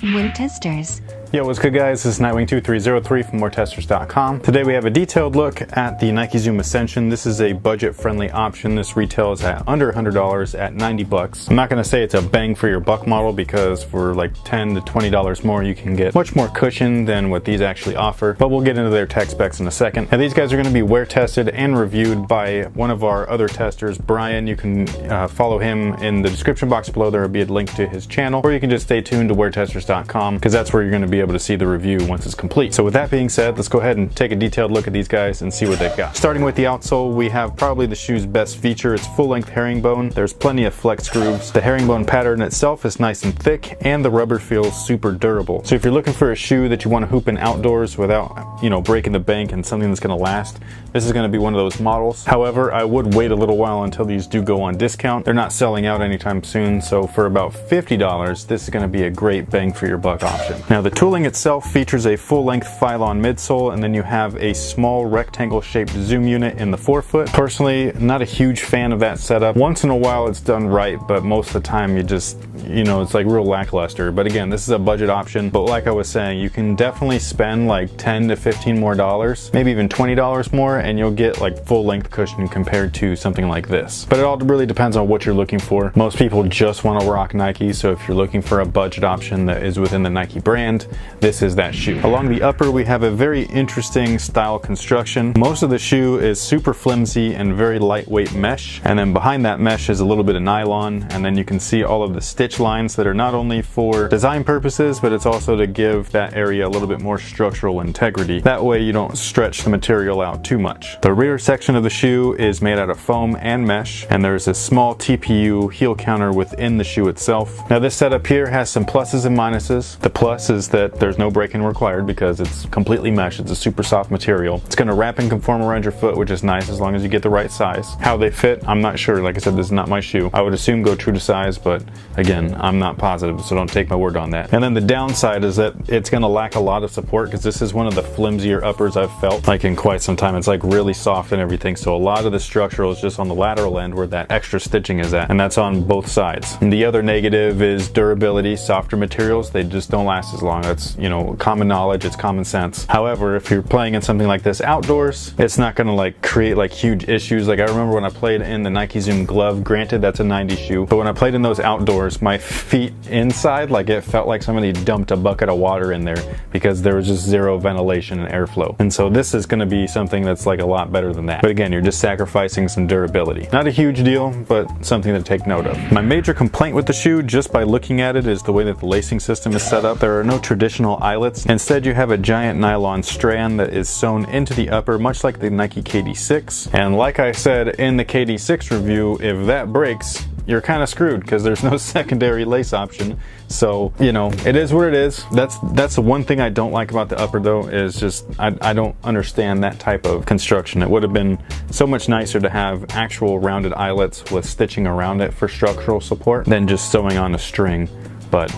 We're testers. Yo, what's good guys? This is Nightwing2303 from moretesters.com. Today we have a detailed look at the Nike Zoom Ascension. This is a budget-friendly option. This retails at under $100 at 90 bucks. I'm not going to say it's a bang for your buck model because for like $10 to $20 more you can get much more cushion than what these actually offer, but we'll get into their tech specs in a second. Now these guys are going to be wear tested and reviewed by one of our other testers, Brian. You can follow him in the description box below. There will be a link to his channel, or you can just stay tuned to weartesters.com because that's where you're going to be able to see the review once it's complete. So with that being said, let's go ahead and take a detailed look at these guys and see what they've got. Starting with the outsole, we have probably the shoe's best feature. It's full-length herringbone. There's plenty of flex grooves. The herringbone pattern itself is nice and thick, and the rubber feels super durable. So if you're looking for a shoe that you want to hoop in outdoors without, breaking the bank and something that's going to last, this is going to be one of those models. However, I would wait a little while until these do go on discount. They're not selling out anytime soon, so for about $50, this is going to be a great bang for your buck option. Now the tooling itself features a full-length Phylon midsole, and then you have a small rectangle-shaped zoom unit in the forefoot. Personally, not a huge fan of that setup. Once in a while it's done right, but most of the time you just, it's like real lackluster. But again, this is a budget option, but like I was saying, you can definitely spend like $10 to $15 more, maybe even $20 more, and you'll get like full-length cushion compared to something like this. But it all really depends on what you're looking for. Most people just want to rock Nike, so if you're looking for a budget option that is within the Nike brand, this is that shoe. Along the upper, we have a very interesting style construction. Most of the shoe is super flimsy and very lightweight mesh, and then behind that mesh is a little bit of nylon, and then you can see all of the stitch lines that are not only for design purposes, but it's also to give that area a little bit more structural integrity. That way you don't stretch the material out too much. The rear section of the shoe is made out of foam and mesh, and there's a small TPU heel counter within the shoe itself. Now this setup here has some pluses and minuses. The plus is that there's no break-in required because it's completely mesh. It's a super soft material. It's going to wrap and conform around your foot, which is nice as long as you get the right size. How they fit, I'm not sure. Like I said, this is not my shoe. I would assume go true to size, but again, I'm not positive, so don't take my word on that. And then the downside is that it's going to lack a lot of support because this is one of the flimsier uppers I've felt like in quite some time. It's like really soft and everything, so a lot of the structural is just on the lateral end where that extra stitching is at, and that's on both sides. And the other negative is durability. Softer materials, they just don't last as long. That's, common knowledge, it's common sense. However, if you're playing in something like this outdoors, it's not going to like create like huge issues. Like I remember when I played in the Nike Zoom glove, granted that's a 90 shoe, but when I played in those outdoors, my feet inside, like it felt like somebody dumped a bucket of water in there because there was just zero ventilation and airflow. And so this is going to be something that's like a lot better than that. But again, you're just sacrificing some durability. Not a huge deal, but something to take note of. My major complaint with the shoe, just by looking at it, is the way that the lacing system is set up. There are no traditional eyelets. Instead, you have a giant nylon strand that is sewn into the upper, much like the Nike KD6. And like I said in the KD6 review, if that breaks, you're kind of screwed because there's no secondary lace option. So, it is what it is. That's the one thing I don't like about the upper though, is just I don't understand that type of construction. It would have been so much nicer to have actual rounded eyelets with stitching around it for structural support than just sewing on a string. But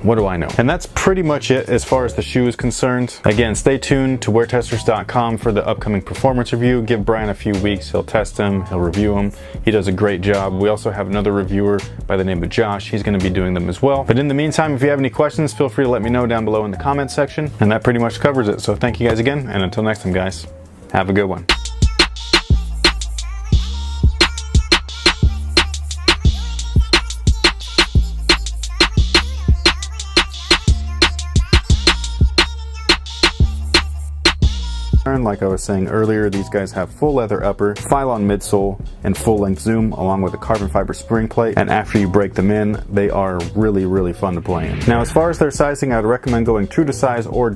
what do I know? And that's pretty much it as far as the shoe is concerned. Again, stay tuned to weartesters.com for the upcoming performance review. Give Brian a few weeks. He'll test them. He'll review them. He does a great job. We also have another reviewer by the name of Josh. He's going to be doing them as well. But in the meantime, if you have any questions, feel free to let me know down below in the comments section. And that pretty much covers it. So thank you guys again. And until next time, guys, have a good one. Like I was saying earlier, these guys have full leather upper, Phylon midsole, and full-length zoom, along with a carbon fiber spring plate. And after you break them in, they are really, really fun to play in. Now, as far as their sizing, I would recommend going true to size or